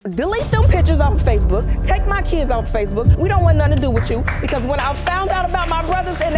Delete them pictures off of Facebook. Take my kids off of Facebook. We don't want nothing to do with you. Because when I found out about my brothers and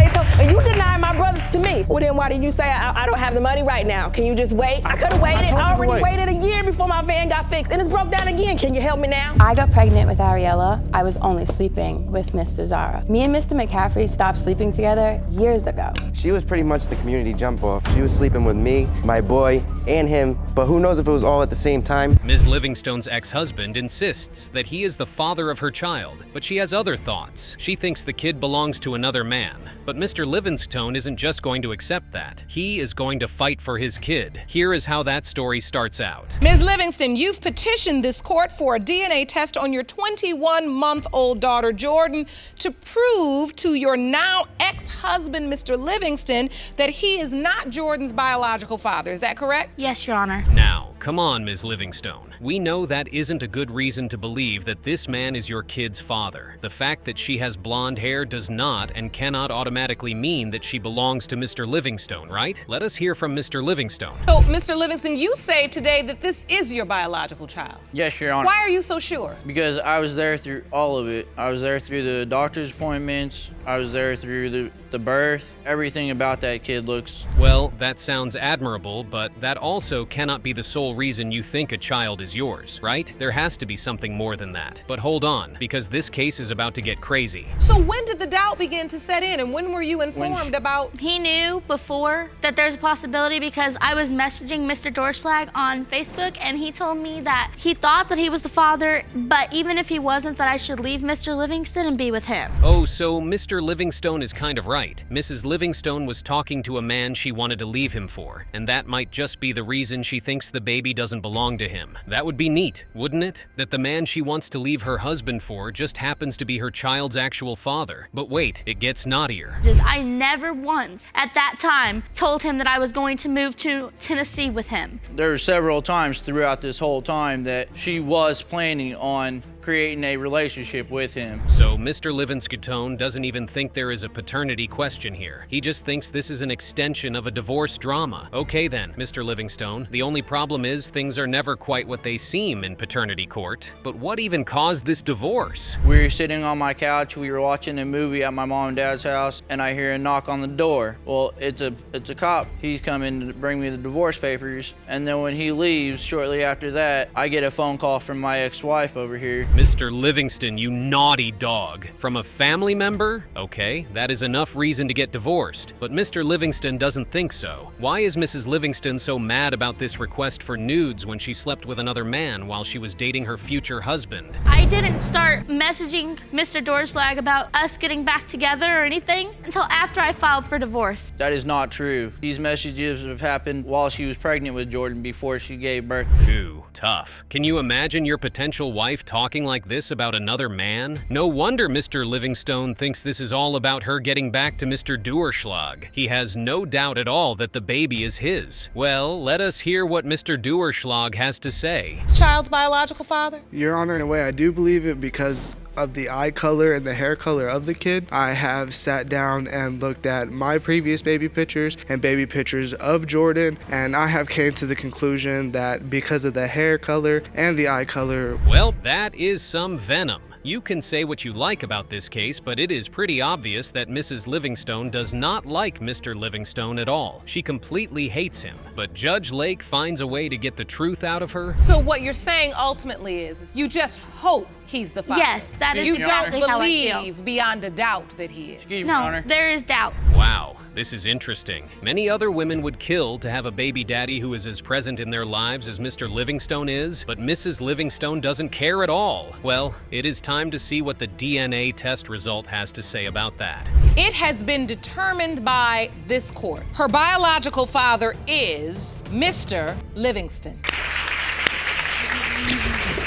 you denied my brothers to me. Well, then why did you say I don't have the money right now? Can you just wait? I could have waited. I already waited a year before my van got fixed and it's broke down again. Can you help me now? I got pregnant with Ariella. I was only sleeping with Mr. Zarra. Me and Mr. McCaffrey stopped sleeping together years ago. She was pretty much the community jump off. She was sleeping with me, my boy, and him, but who knows if it was all at the same time. Ms. Livingstone's ex-husband insists that he is the father of her child, but she has other thoughts. She thinks the kid belongs to another man. But Mr. Livingstone isn't just going to accept that. He is going to fight for his kid. Here is how that story starts out. Ms. Livingstone, you've petitioned this court for a DNA test on your 21-month-old daughter, Jordan, to prove to your now ex-husband, Mr. Livingstone, that he is not Jordan's biological father. Is that correct? Yes, Your Honor. Now, come on, Ms. Livingstone. We know that isn't a good reason to believe that this man is your kid's father. The fact that she has blonde hair does not and cannot automatically mean that she belongs to Mr. Livingstone, right? Let us hear from Mr. Livingstone. So, Mr. Livingstone, you say today that this is your biological child. Yes, Your Honor. Why are you so sure? Because I was there through all of it. I was there through the doctor's appointments. I was there through the birth. Everything about that kid looks... Well, that sounds admirable, but that also cannot be the sole reason you think a child is yours, right? There has to be something more than that. But hold on, because this case is about to get crazy. So when did the doubt begin to set in, and when were you informed about... He knew before that there's a possibility because I was messaging Mr. Dorschlag on Facebook, and he told me that he thought that he was the father, but even if he wasn't, that I should leave Mr. Livingstone and be with him. Oh, so Mr. Livingstone is kind of right. Mrs. Livingstone was talking to a man she wanted to leave him for, and that might just be the reason she thinks the baby doesn't belong to him. That would be neat, wouldn't it? That the man she wants to leave her husband for just happens to be her child's actual father. But wait, it gets naughtier. I never once, at that time, told him that I was going to move to Tennessee with him. There were several times throughout this whole time that she was planning on creating a relationship with him. So Mr. Livingstone doesn't even think there is a paternity question here. He just thinks this is an extension of a divorce drama. Okay then, Mr. Livingstone, the only problem is things are never quite what they seem in paternity court. But what even caused this divorce? We were sitting on my couch, we were watching a movie at my mom and dad's house, and I hear a knock on the door. Well, it's a cop. He's coming to bring me the divorce papers, and then when he leaves, shortly after that, I get a phone call from my ex-wife over here. Mr. Livingstone, you naughty dog. From a family member? Okay, that is enough reason to get divorced. But Mr. Livingstone doesn't think so. Why is Mrs. Livingstone so mad about this request for nudes when she slept with another man while she was dating her future husband? I didn't start messaging Mr. Dorschlag about us getting back together or anything until after I filed for divorce. That is not true. These messages have happened while she was pregnant with Jordan before she gave birth. Ooh, tough. Can you imagine your potential wife talking like this about another man? No wonder Mr. Livingstone thinks this is all about her getting back to Mr. Dorschlag. He has no doubt at all that the baby is his. Well, let us hear what Mr. Dorschlag has to say. Child's biological father? Your Honor, in a way, I do believe it because of the eye color and the hair color of the kid. I have sat down and looked at my previous baby pictures and baby pictures of Jordan, and I have came to the conclusion that because of the hair color and the eye color... Well, that is some venom. You can say what you like about this case, but it is pretty obvious that Mrs. Livingstone does not like Mr. Livingstone at all. She completely hates him, but Judge Lake finds a way to get the truth out of her. So what you're saying ultimately is you just hope he's the father. Yes, that is You exactly don't how I feel. believe beyond a doubt that he is. Excuse me, No, Your Honor. there is doubt. Wow, this is interesting. Many other women would kill to have a baby daddy who is as present in their lives as Mr. Livingstone is, but Mrs. Livingstone doesn't care at all. Well, it is time to see what the DNA test result has to say about that. It has been determined by this court. Her biological father is Mr. Livingstone.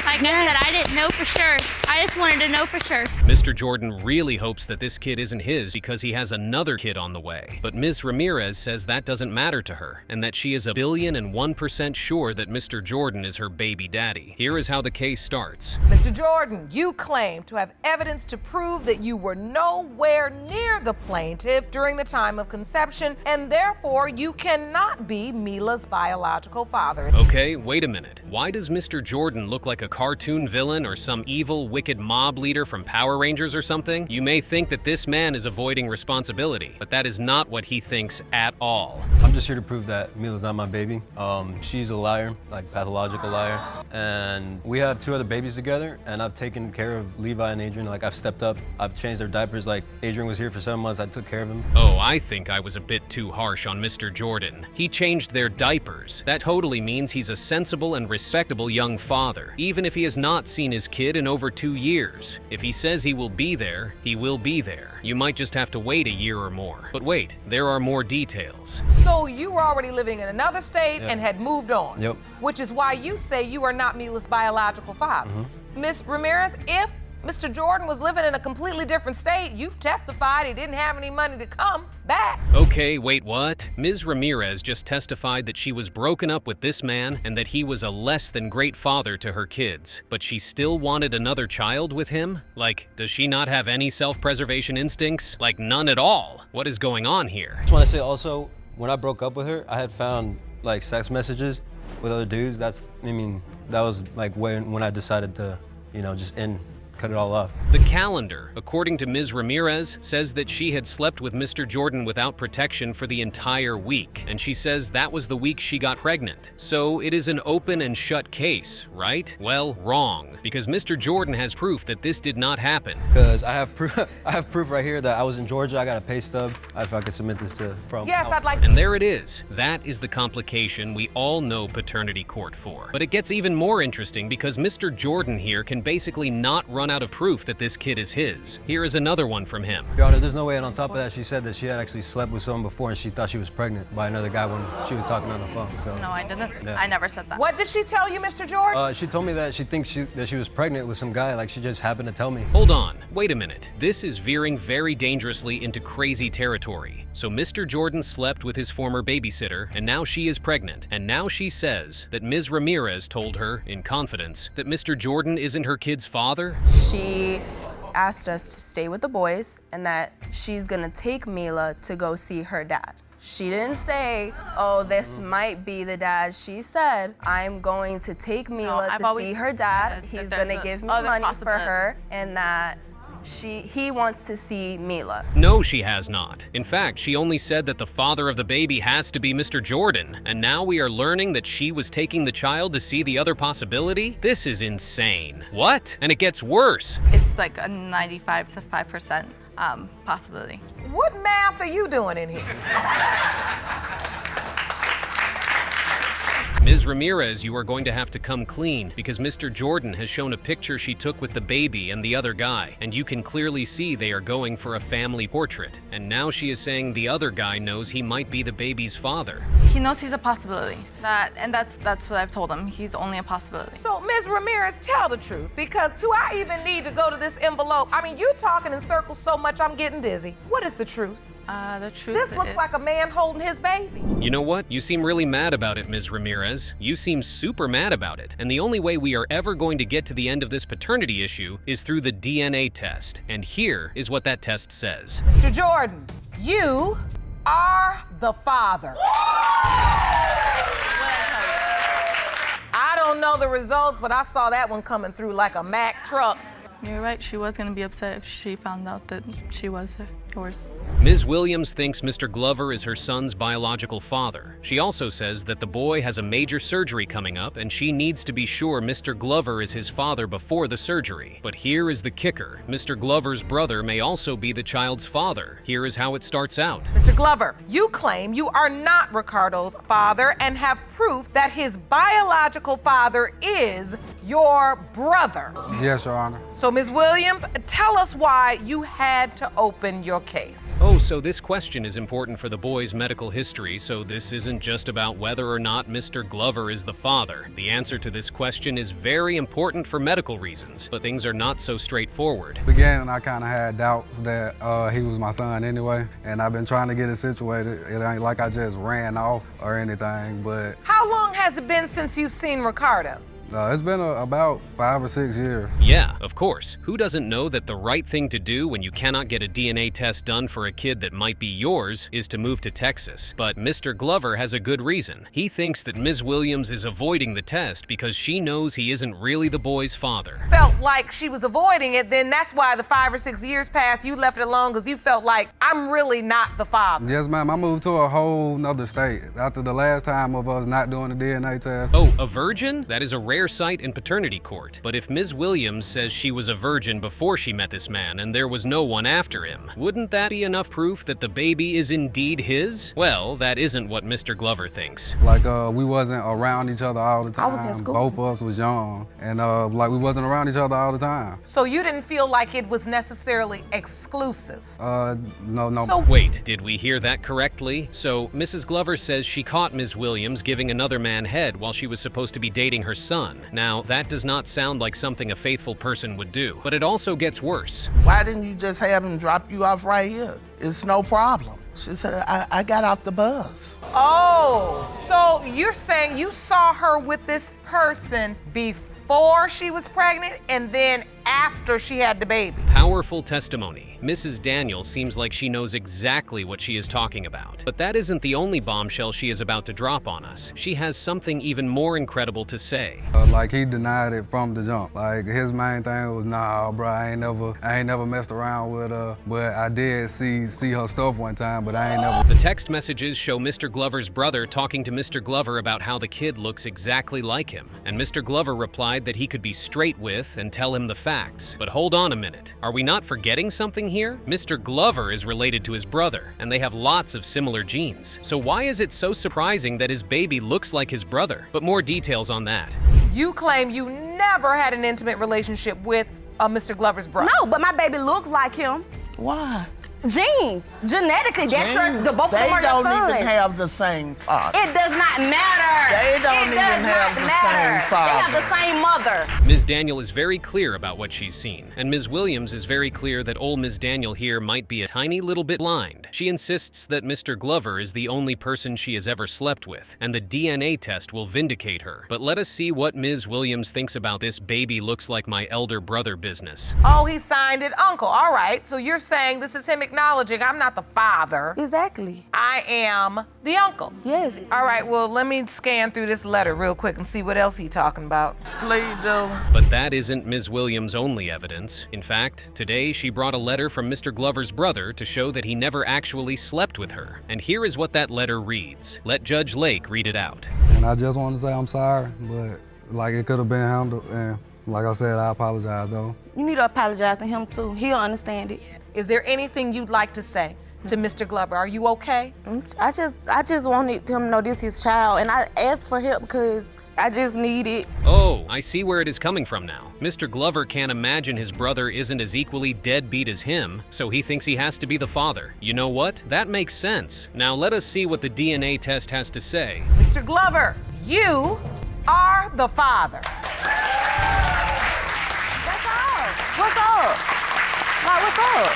Like I said, I didn't know for sure. I just wanted to know for sure. Mr. Jordan really hopes that this kid isn't his because he has another kid on the way. But Ms. Ramirez says that doesn't matter to her, and that she is 1,000,001% sure that Mr. Jordan is her baby daddy. Here is how the case starts. Mr. Jordan, you claim to have evidence to prove that you were nowhere near the plaintiff during the time of conception, and therefore you cannot be Mila's biological father. Okay, wait a minute. Why does Mr. Jordan look like a cartoon villain or some evil, wicked mob leader from Power Rangers or something? You may think that this man is avoiding responsibility, but that is not what he thinks at all. I'm just here to prove that Mila's not my baby. She's a liar, like pathological liar. And we have 2 other babies together, and I've taken care of Levi and Adrian. Like, I've stepped up, I've changed their diapers. Like, Adrian was here for 7 months, I took care of him. Oh, I think I was a bit too harsh on Mr. Jordan. He changed their diapers. That totally means he's a sensible and respectable young father, even if he has not seen his kid in over 2 years. If he says he will be there, he will be there. You might just have to wait a year or more. But wait, there are more details. So you were already living in another state and had moved on. Yep. Which is why you say you are not Mila's biological father. Ms. Ramirez, if Mr. Jordan was living in a completely different state, you've testified he didn't have any money to come back. Okay, wait, what? Ms. Ramirez just testified that she was broken up with this man and that he was a less than great father to her kids, but she still wanted another child with him? Like, does she not have any self-preservation instincts? Like, none at all. What is going on here? I just want to say also, when I broke up with her, I had found like sex messages with other dudes. That was like when I decided to, just cut it all off. The calendar, according to Ms. Ramirez, says that she had slept with Mr. Jordan without protection for the entire week, and she says that was the week she got pregnant. So it is an open and shut case, right? Well, wrong, because Mr. Jordan has proof that this did not happen. Because I have proof right here that I was in Georgia. I got a pay stub. If I could submit this from. Yes, I'd like. And there it is. That is the complication we all know paternity court for. But it gets even more interesting because Mr. Jordan here can basically not run out of proof that this kid is his. Here is another one from him. Your Honor, there's no way, and on top of that, she said that she had actually slept with someone before and she thought she was pregnant by another guy when she was talking on the phone. So. No, I didn't. Yeah. I never said that. What did she tell you, Mr. Jordan? She told me that she thinks that she was pregnant with some guy, like she just happened to tell me. Hold on, wait a minute. This is veering very dangerously into crazy territory. So Mr. Jordan slept with his former babysitter, and now she is pregnant. And now she says that Ms. Ramirez told her, in confidence, that Mr. Jordan isn't her kid's father? She asked us to stay with the boys and that she's gonna take Mila to go see her dad. She didn't say, oh, this might be the dad. She said, I'm going to take Mila to see her dad. He's gonna give me money for her, and that he wants to see Mila. No, she has not. In fact, she only said that the father of the baby has to be Mr. Jordan, and now we are learning that she was taking the child to see the other possibility? This is insane. What? And it gets worse. It's like a 95 to 5% possibility. What math are you doing in here? Ms. Ramirez, you are going to have to come clean because Mr. Jordan has shown a picture she took with the baby and the other guy, and you can clearly see they are going for a family portrait. And now she is saying the other guy knows he might be the baby's father. He knows he's a possibility. That's what I've told him. He's only a possibility. So, Ms. Ramirez, tell the truth, because do I even need to go to this envelope? I mean, you talking in circles so much I'm getting dizzy. What is the truth? The truth This looks like a man holding his baby. You know what? You seem really mad about it, Ms. Ramirez. You seem super mad about it. And the only way we are ever going to get to the end of this paternity issue is through the DNA test. And here is what that test says. Mr. Jordan, you are the father. I don't know the results, but I saw that one coming through like a Mack truck. You're right. She was going to be upset if she found out that she was yours. Ms. Williams thinks Mr. Glover is her son's biological father. She also says that the boy has a major surgery coming up and she needs to be sure Mr. Glover is his father before the surgery. But here is the kicker. Mr. Glover's brother may also be the child's father. Here is how it starts out. Mr. Glover, you claim you are not Ricardo's father and have proof that his biological father is your brother. Yes, Your Honor. So, Ms. Williams, tell us why you had to open your case. Oh, so this question is important for the boy's medical history, so this isn't just about whether or not Mr. Glover is the father. The answer to this question is very important for medical reasons, but things are not so straightforward. Beginning, I kind of had doubts that he was my son anyway, and I've been trying to get it situated. It ain't like I just ran off or anything, but How long has it been since you've seen Ricardo? it's been about 5 or 6 years. Yeah, of course. Who doesn't know that the right thing to do when you cannot get a DNA test done for a kid that might be yours is to move to Texas? But Mr. Glover has a good reason. He thinks that Ms. Williams is avoiding the test because she knows he isn't really the boy's father. Felt like she was avoiding it, then that's why the 5 or 6 years passed. You left it alone because you felt like, I'm really not the father. Yes, ma'am. I moved to a whole nother state after the last time of us not doing the DNA test. Oh, a virgin? That is a rare sight in paternity court. But if Ms. Williams says she was a virgin before she met this man and there was no one after him, wouldn't that be enough proof that the baby is indeed his? Well, that isn't what Mr. Glover thinks. Like, we wasn't around each other all the time. I was in school. Both of us was young, and like we wasn't around each other all the time. So you didn't feel like it was necessarily exclusive? No. So Wait, did we hear that correctly? So Mrs. Glover says she caught Ms. Williams giving another man head while she was supposed to be dating her son. Now, that does not sound like something a faithful person would do, but it also gets worse. Why didn't you just have him drop you off right here? It's no problem. She said, I got off the bus. Oh, so you're saying you saw her with this person before she was pregnant and then after she had the baby? Powerful testimony. Mrs. Daniel seems like she knows exactly what she is talking about. But that isn't the only bombshell she is about to drop on us. She has something even more incredible to say. Like, he denied it from the jump. Like, his main thing was, nah, bro, I ain't never messed around with her, but I did see her stuff one time, but I ain't never. The text messages show Mr. Glover's brother talking to Mr. Glover about how the kid looks exactly like him, and Mr. Glover replied that he could be straight with and tell him the facts. But hold on a minute. Are we not forgetting something here? Mr. Glover is related to his brother, and they have lots of similar genes. So why is it so surprising that his baby looks like his brother? But more details on that. You claim you never had an intimate relationship with Mr. Glover's brother. No, but my baby looks like him. Why? Genes. Genetically, that's Genes, the both of them are They your don't sons. even have the same father. It does not matter. They don't even have the same father. They have the same mother. Ms. Daniel is very clear about what she's seen, and Ms. Williams is very clear that old Ms. Daniel here might be a tiny little bit blind. She insists that Mr. Glover is the only person she has ever slept with, and the DNA test will vindicate her. But let us see what Ms. Williams thinks about this baby looks like my elder brother business. Oh, he signed it uncle. All right, so you're saying this is him acknowledging I'm not the father. Exactly. I am the uncle. Yes. All right, well, let me scan through this letter real quick and see what else he's talking about. Please do. But that isn't Ms. Williams' only evidence. In fact, today she brought a letter from Mr. Glover's brother to show that he never actually slept with her. And here is what that letter reads. Let Judge Lake read it out. And I just want to say I'm sorry, but like, it could have been handled, and like I said, I apologize though. You need to apologize to him too. He'll understand it. Is there anything you'd like to say to Mr. Glover? Are you okay? I just wanted him to know this is his child, and I asked for help because I just need it. Oh, I see where it is coming from now. Mr. Glover can't imagine his brother isn't as equally deadbeat as him, so he thinks he has to be the father. You know what? That makes sense. Now let us see what the DNA test has to say. Mr. Glover, you are the father. That's all. What's up? Like, what's up?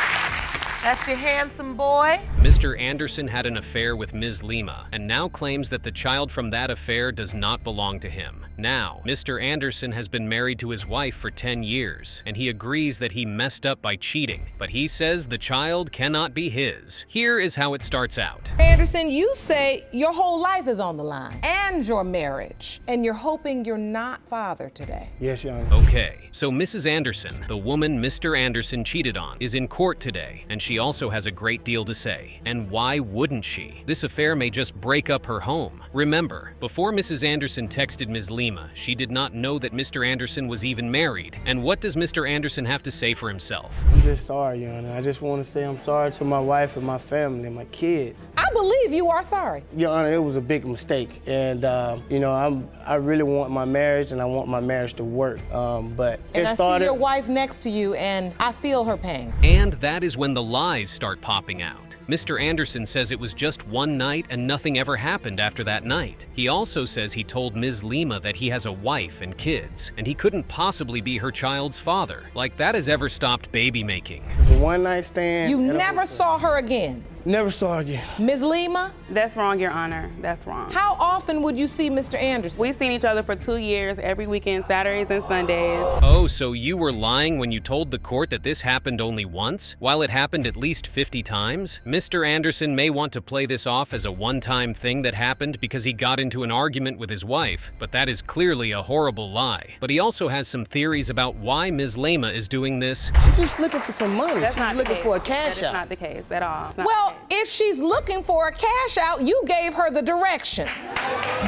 That's your handsome boy. Mr. Anderson had an affair with Ms. Lima and now claims that the child from that affair does not belong to him. Now, Mr. Anderson has been married to his wife for 10 years, and he agrees that he messed up by cheating, but he says the child cannot be his. Here is how it starts out. Anderson, you say your whole life is on the line and your marriage, and you're hoping you're not father today. Yes, Your Honor. Okay, so Mrs. Anderson, the woman Mr. Anderson cheated on, is in court today, and she she also has a great deal to say. And why wouldn't she? This affair may just break up her home. Remember, before Mrs. Anderson texted Ms. Lima, she did not know that Mr. Anderson was even married. And what does Mr. Anderson have to say for himself? I'm just sorry, Your Honor. I just want to say I'm sorry to my wife and my family and my kids. I believe you are sorry. Your Honor, it was a big mistake. And, you know, I really want my marriage and I want my marriage to work. But and it started. I see your wife next to you and I feel her pain. And that is when the lies start popping out. Mr. Anderson says it was just one night and nothing ever happened after that night. He also says he told Ms. Lima that he has a wife and kids, and he couldn't possibly be her child's father. Like that has ever stopped baby making. It was a one-night stand. You never saw her again? Never saw her again. Ms. Lima? That's wrong, Your Honor. That's wrong. How often would you see Mr. Anderson? We've seen each other for 2 years, every weekend, Saturdays and Sundays. Oh, so you were lying when you told the court that this happened only once, while it happened at least 50 times? Mr. Anderson may want to play this off as a one-time thing that happened because he got into an argument with his wife, but that is clearly a horrible lie. But he also has some theories about why Ms. Lima is doing this. She's just looking for some money. That's She's looking for a cash out. That's not the case at all. Well, if she's looking for a cash out, you gave her the directions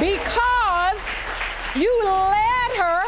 because you led her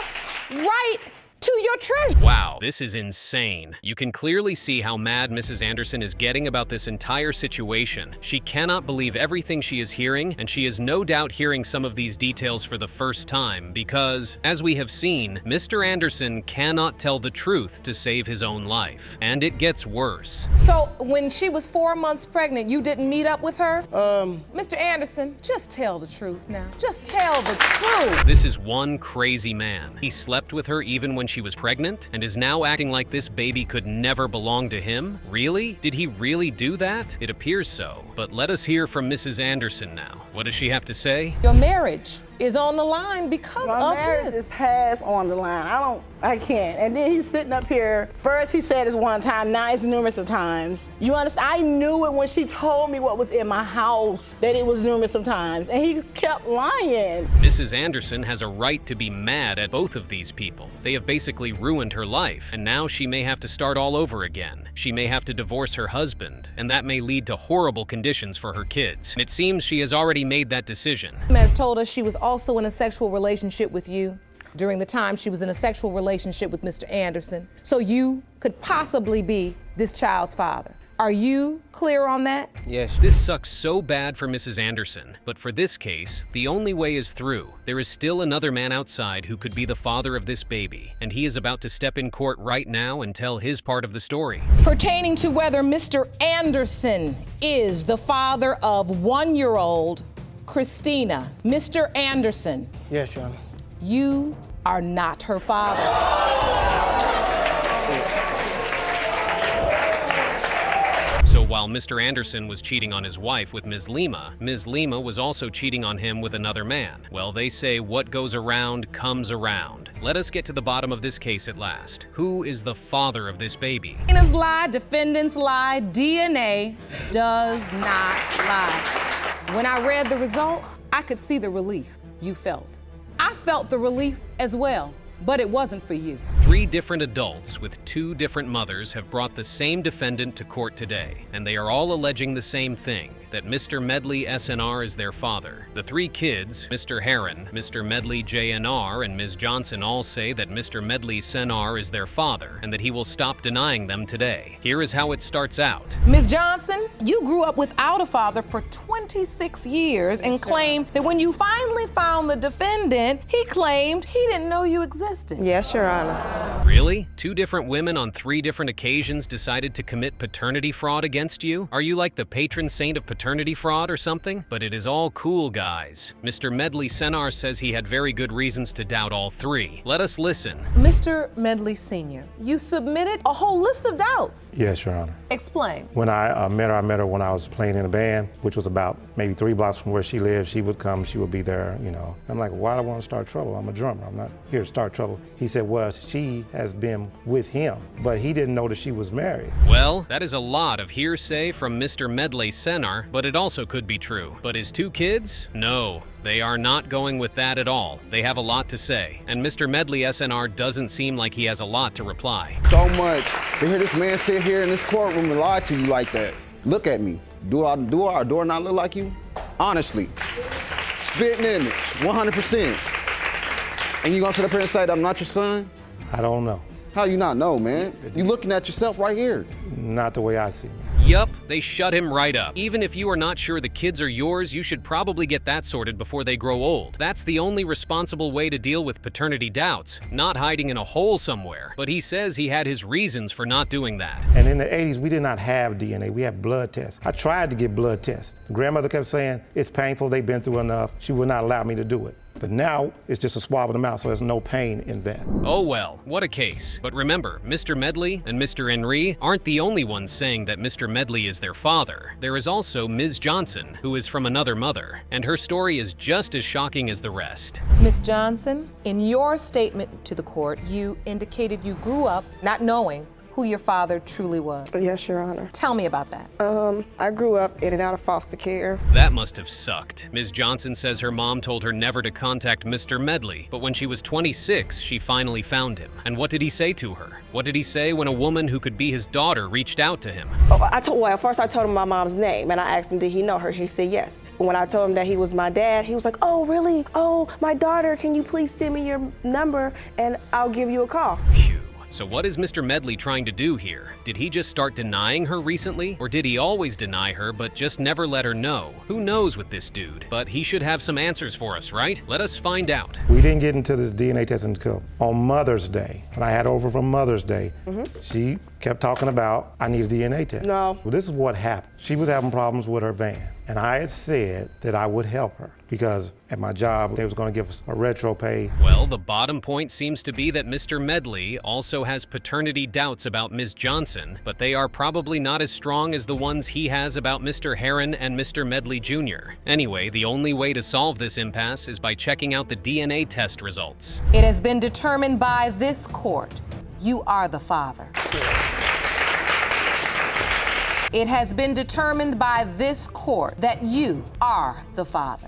right to your treasure. Wow, this is insane. You can clearly see how mad Mrs. Anderson is getting about this entire situation. She cannot believe everything she is hearing, and she is no doubt hearing some of these details for the first time because, as we have seen, Mr. Anderson cannot tell the truth to save his own life. And it gets worse. So when she was 4 months pregnant, you didn't meet up with her? Mr. Anderson, just tell the truth now. Just tell the truth. This is one crazy man. He slept with her even when she was pregnant and is now acting like this baby could never belong to him? Really? Did he really do that? It appears so. But let us hear from Mrs. Anderson now. What does she have to say? Your marriage is on the line because my of marriage this. is past on the line. I can't. And then he's sitting up here. First he said it's one time, now it's numerous of times. You understand? I knew it when she told me what was in my house, that it was numerous of times, and he kept lying. Mrs. Anderson has a right to be mad at both of these people. They have basically ruined her life, and now she may have to start all over again. She may have to divorce her husband, and that may lead to horrible conditions for her kids. And it seems she has already made that decision. Has told us she was also in a sexual relationship with you during the time she was in a sexual relationship with Mr. Anderson. So you could possibly be this child's father. Are you clear on that? Yes. This sucks so bad for Mrs. Anderson, but for this case, the only way is through. There is still another man outside who could be the father of this baby, and he is about to step in court right now and tell his part of the story. Pertaining to whether Mr. Anderson is the father of 1-year-old Christina, Mr. Anderson. Yes, Your Honor. You are not her father. So while Mr. Anderson was cheating on his wife with Ms. Lima was also cheating on him with another man. Well, they say what goes around comes around. Let us get to the bottom of this case at last. Who is the father of this baby? Plaintiffs lie, defendants lie, DNA does not lie. When I read the result, I could see the relief you felt. I felt the relief as well, but it wasn't for you. 3 different adults with 2 different mothers have brought the same defendant to court today, and they are all alleging the same thing, that Mr. Medley SNR is their father. The 3 kids, Mr. Heron, Mr. Medley JNR, and Ms. Johnson all say that Mr. Medley SNR is their father, and that he will stop denying them today. Here is how it starts out. Ms. Johnson, you grew up without a father for 26 years and claimed that when you finally found the defendant, he claimed he didn't know you existed. Yes, Your Honor. Really? 2 different women on 3 different occasions decided to commit paternity fraud against you? Are you like the patron saint of paternity fraud or something? But it is all cool, guys. Mr. Medley Senar says he had very good reasons to doubt all 3. Let us listen. Mr. Medley Sr., you submitted a whole list of doubts. Yes, Your Honor. Explain. When I met her when I was playing in a band, which was about maybe 3 blocks from where she lived. She would come, she would be there, you know. I'm like, why do I want to start trouble? I'm a drummer, I'm not here to start trouble. He said, well, she she has been with him, but he didn't know that she was married. Well, that is a lot of hearsay from Mr. Medley Senar, but it also could be true. But his 2 kids? No. They are not going with that at all. They have a lot to say. And Mr. Medley SNR doesn't seem like he has a lot to reply. So much to hear this man sit here in this courtroom and lie to you like that. Look at me. Do our door not look like you? Honestly. Spitting image, 100%. And you gonna sit up here and say that I'm not your son? I don't know. How you not know, man? You looking at yourself right here. Not the way I see it. Yup, they shut him right up. Even if you are not sure the kids are yours, you should probably get that sorted before they grow old. That's the only responsible way to deal with paternity doubts, not hiding in a hole somewhere. But he says he had his reasons for not doing that. And in the 80s, we did not have DNA. We had blood tests. I tried to get blood tests. Grandmother kept saying, it's painful, they've been through enough. She would not allow me to do it. But now, it's just a swab of the mouth, so there's no pain in that. Oh well, what a case. But remember, Mr. Medley and Mr. Henry aren't the only ones saying that Mr. Medley is their father. There is also Ms. Johnson, who is from another mother, and her story is just as shocking as the rest. Ms. Johnson, in your statement to the court, you indicated you grew up not knowing who your father truly was. Yes, Your Honor. Tell me about that. I grew up in and out of foster care. That must have sucked. Ms. Johnson says her mom told her never to contact Mr. Medley, but when she was 26, she finally found him. And what did he say to her? What did he say when a woman who could be his daughter reached out to him? Well, first I told him my mom's name, and I asked him, did he know her? He said yes. But when I told him that he was my dad, he was like, oh, really? Oh, my daughter, can you please send me your number, and I'll give you a call. Phew. So what is Mr. Medley trying to do here? Did he just start denying her recently? Or did he always deny her but just never let her know? Who knows with this dude? But he should have some answers for us, right? Let us find out. We didn't get into this DNA test until on Mother's Day. When I had over from Mother's Day, she kept talking about, I need a DNA test. No. Well, this is what happened. She was having problems with her van. And I had said that I would help her because at my job, they was gonna give us a retro pay. Well, the bottom point seems to be that Mr. Medley also has paternity doubts about Ms. Johnson, but they are probably not as strong as the ones he has about Mr. Heron and Mr. Medley Jr. Anyway, the only way to solve this impasse is by checking out the DNA test results. It has been determined by this court, you are the father. It has been determined by this court that you are the father.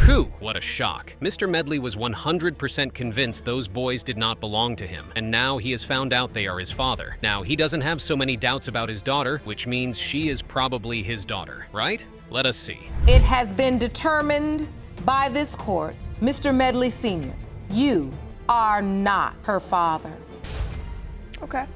Phew, what a shock. Mr. Medley was 100% convinced those boys did not belong to him, and now he has found out they are his father. Now, he doesn't have so many doubts about his daughter, which means she is probably his daughter, right? Let us see. It has been determined by this court, Mr. Medley Sr., you are not her father. Okay.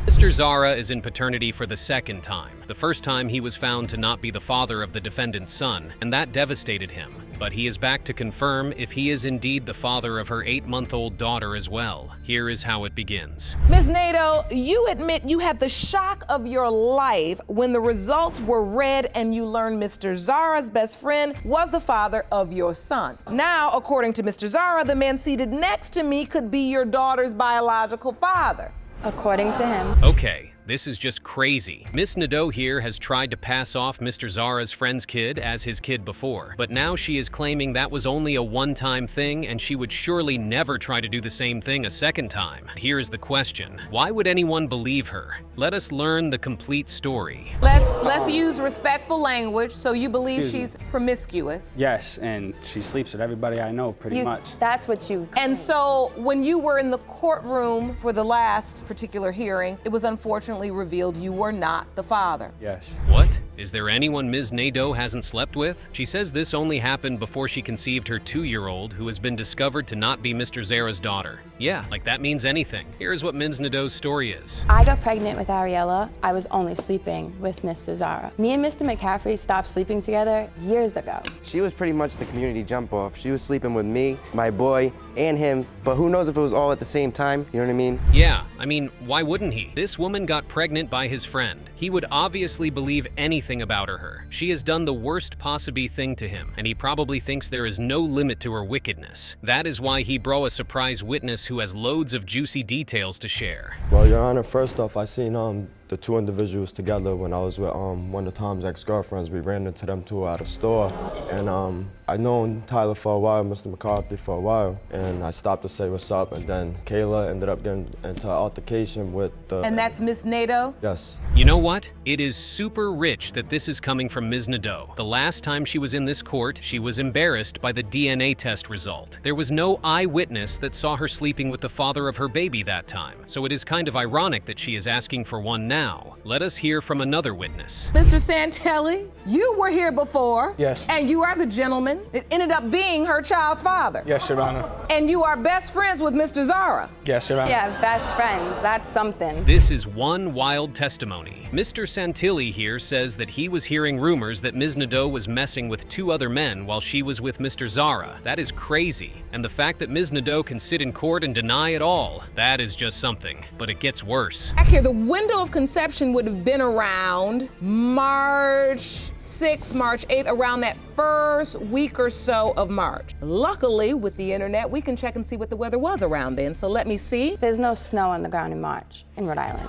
Mr. Zarra is in paternity for the second time. The first time he was found to not be the father of the defendant's son, and that devastated him. But he is back to confirm if he is indeed the father of her 8-month-old daughter as well. Here is how it begins. Ms. Nato, you admit you had the shock of your life when the results were read and you learned Mr. Zarra's best friend was the father of your son. Now, according to Mr. Zarra, the man seated next to me could be your daughter's biological father. According to him. Okay. This is just crazy. Miss Nadeau here has tried to pass off Mr. Zarra's friend's kid as his kid before, but now she is claiming that was only a one-time thing and she would surely never try to do the same thing a second time. Here's the question. Why would anyone believe her? Let us learn the complete story. Let's use respectful language. So you believe she's promiscuous? Yes, and she sleeps with everybody I know pretty much. That's what you claim. And so when you were in the courtroom for the last particular hearing, it was unfortunately revealed you were not the father. Yes. What? Is there anyone Ms. Nadeau hasn't slept with? She says this only happened before she conceived her 2-year-old, who has been discovered to not be Mr. Zarra's daughter. Yeah, like that means anything. Here's what Ms. Nadeau's story is. I got pregnant with Ariella. I was only sleeping with Mr. Zarra. Me and Mr. McCaffrey stopped sleeping together years ago. She was pretty much the community jump-off. She was sleeping with me, my boy, and him, but who knows if it was all at the same time, you know what I mean? Yeah, I mean, why wouldn't he? This woman got pregnant by his friend. He would obviously believe anything about her. She has done the worst possible thing to him, and he probably thinks there is no limit to her wickedness. That is why he brought a surprise witness who has loads of juicy details to share. Well, Your Honor, first off, I seen the two individuals together when I was with one of Tom's ex-girlfriends. We ran into them two at a store, and I known Tyler for a while, Mr. McCarthy for a while, and I stopped to say what's up, and then Kayla ended up getting into an altercation with the... And that's Miss Nadeau? Yes. You know what? It is super rich that this is coming from Ms. Nadeau. The last time she was in this court, she was embarrassed by the DNA test result. There was no eyewitness that saw her sleeping with the father of her baby that time, so it is kind of ironic that she is asking for one now. Let us hear from another witness. Mr. Santelli, you were here before. Yes. And you are the gentleman that ended up being her child's father. Yes, Your Honor. And you are best friends with Mr. Zarra. Yes, Your Honor. Yeah, best friends. That's something. This is one wild testimony. Mr. Santilli here says that he was hearing rumors that Ms. Nadeau was messing with two other men while she was with Mr. Zarra. That is crazy. And the fact that Ms. Nadeau can sit in court and deny it all, that is just something. But it gets worse. Back here, the window of conception would have been around March 6th, March 8th, around that first week or so of March. Luckily, with the internet, we can check and see what the weather was around then. So let me see. There's no snow on the ground in March in Rhode Island.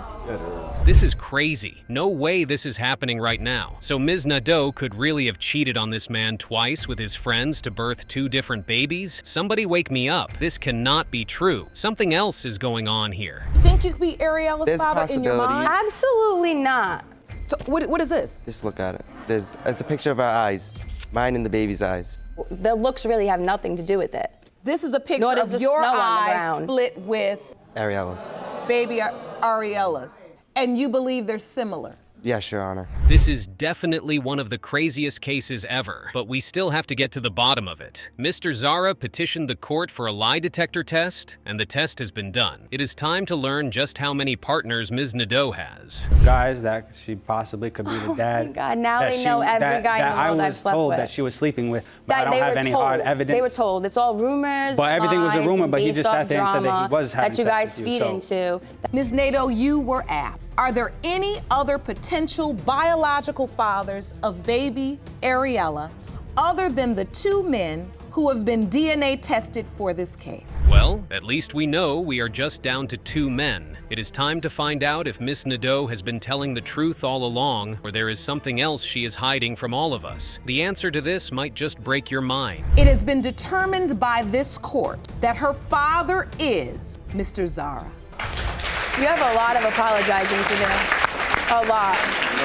This is crazy. No way this is happening right now. So Ms. Nadeau could really have cheated on this man twice with his friends to birth two different babies? Somebody wake me up. This cannot be true. Something else is going on here. Think you could be Ariella's father in your mind? Absolutely not. So what is this? Just look at it. It's a picture of our eyes, mine and the baby's eyes. The looks really have nothing to do with it. This is a picture Nor does of the your snow on the eyes ground. split with Ariella's. baby Ariella's. And you believe they're similar? Yes, Your Honor. This is definitely one of the craziest cases ever, but we still have to get to the bottom of it. Mr. Zarra petitioned the court for a lie detector test, and the test has been done. It is time to learn just how many partners Ms. Nadeau has. Guys that she possibly could be the dad. Oh my God, now that they she- know every guy in the that I world I've was slept told with. that she was sleeping with, but I That don't they have were any told. hard evidence. They were told. It's all rumors. But everything was a lies, rumor, but he based just sat off there and said that he drama was having that you sex guys with you, feed so- into. Ms. Nadeau, you were apt. Are there any other potential biological fathers of baby Ariella other than the two men who have been DNA tested for this case? Well, at least we know we are just down to two men. It is time to find out if Miss Nadeau has been telling the truth all along, or there is something else she is hiding from all of us. The answer to this might just break your mind. It has been determined by this court that her father is Mr. Zarra. You have a lot of apologizing to do. A lot.